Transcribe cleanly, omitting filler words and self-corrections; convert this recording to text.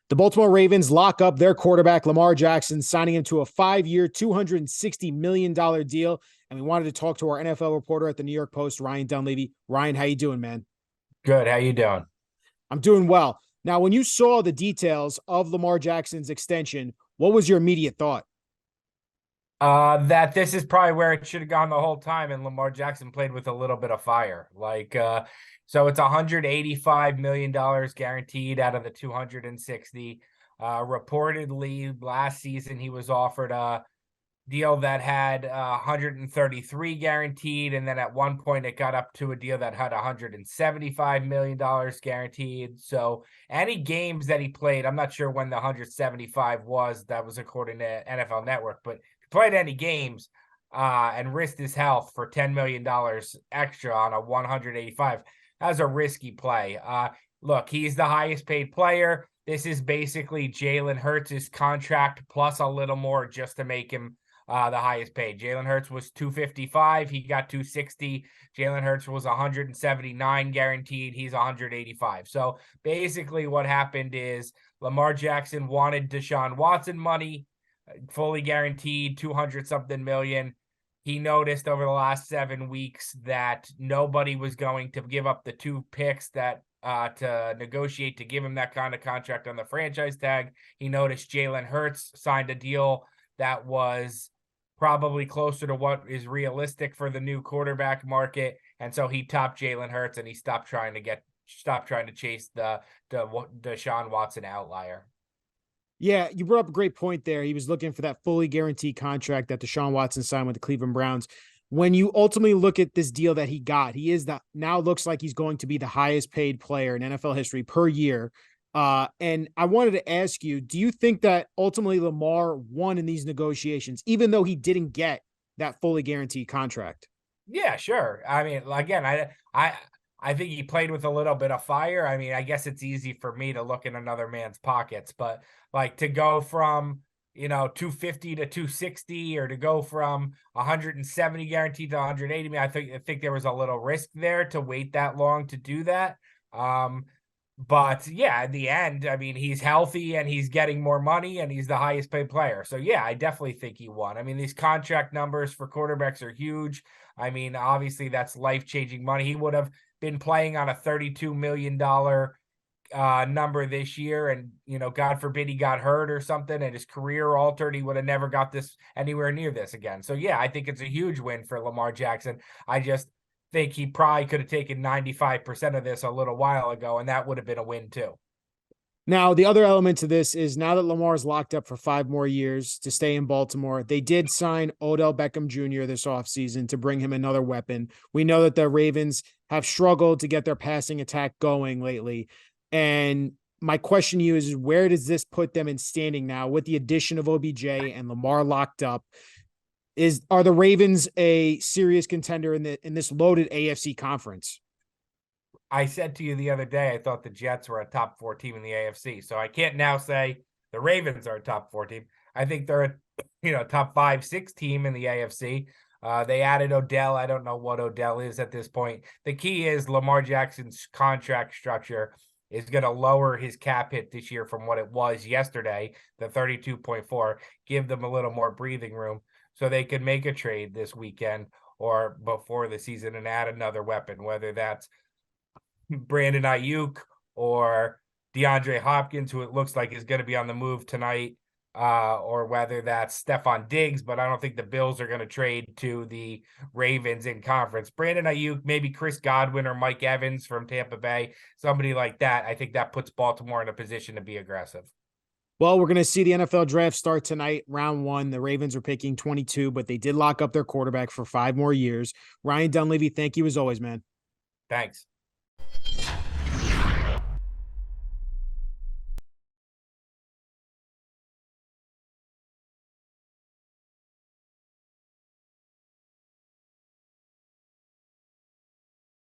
The Baltimore Ravens lock up their quarterback, Lamar Jackson, signing him to a 5-year, $260 million deal. And we wanted to talk to our NFL reporter at the New York Post, Ryan Dunleavy. Ryan, how you doing, man? Good. How you doing? I'm doing well. Now, when you saw the details of Lamar Jackson's extension, what was your immediate thought? That this is probably where it should have gone the whole time, and Lamar Jackson played with a little bit of fire. So it's $185 million guaranteed out of the 260. Reportedly, last season he was offered a deal that had 133 guaranteed, and then at one point it got up to a deal that had $175 million guaranteed. So any games that he played, I'm not sure when the 175 was, that was according to NFL Network, but played any games and risked his health for $10 million extra on a 185. That was a risky play. Look, he's the highest paid player. This is basically Jalen Hurts' contract plus a little more just to make him the highest paid. Jalen Hurts was 255. He got 260. Jalen Hurts was 179 guaranteed. He's 185. So basically what happened is Lamar Jackson wanted Deshaun Watson money, fully guaranteed 200 something million. He noticed over the last 7 weeks that nobody was going to give up the 2 picks that to negotiate to give him that kind of contract on the franchise tag. He noticed Jalen Hurts signed a deal that was probably closer to what is realistic for the new quarterback market. And so he topped Jalen Hurts and he stopped trying to chase the Deshaun Watson outlier. Yeah, you brought up a great point there. He was looking for that fully guaranteed contract that Deshaun Watson signed with the Cleveland Browns. When you ultimately look at this deal that he got, he is now looks like he's going to be the highest paid player in NFL history per year. And I wanted to ask you, do you think that ultimately Lamar won in these negotiations, even though he didn't get that fully guaranteed contract? Yeah, sure. I mean, again, I think he played with a little bit of fire. I mean, I guess it's easy for me to look in another man's pockets, but like to go from, 250 to 260 or to go from 170 guaranteed to 180, I think there was a little risk there to wait that long to do that. But yeah, in the end, I mean, he's healthy and he's getting more money and he's the highest paid player. So yeah, I definitely think he won. I mean, these contract numbers for quarterbacks are huge. I mean, obviously that's life-changing money. He would have been playing on a $32 million number this year, and God forbid he got hurt or something and his career altered, he would have never got this anywhere near this again. So yeah, I think it's a huge win for Lamar Jackson. I just think he probably could have taken 95% of this a little while ago, and that would have been a win too. Now, the other element to this is now that Lamar is locked up for 5 more years to stay in Baltimore, they did sign Odell Beckham Jr. this offseason to bring him another weapon. We know that the Ravens have struggled to get their passing attack going lately. And my question to you is, where does this put them in standing now with the addition of OBJ and Lamar locked up? Are the Ravens a serious contender in this loaded AFC conference? I said to you the other day, I thought the Jets were a top 4 team in the AFC. So I can't now say the Ravens are a top 4 team. I think they're a top 5, 6 team in the AFC. They added Odell. I don't know what Odell is at this point. The key is Lamar Jackson's contract structure is going to lower his cap hit this year from what it was yesterday, the 32.4, give them a little more breathing room so they could make a trade this weekend or before the season and add another weapon, whether that's Brandon Ayuk or DeAndre Hopkins, who it looks like is going to be on the move tonight, or whether that's Stephon Diggs, but I don't think the Bills are going to trade to the Ravens in conference. Brandon Ayuk, maybe Chris Godwin or Mike Evans from Tampa Bay, somebody like that. I think that puts Baltimore in a position to be aggressive. Well, we're going to see the NFL draft start tonight, round 1. The Ravens are picking 22, but they did lock up their quarterback for 5 more years. Ryan Dunleavy, thank you as always, man. Thanks.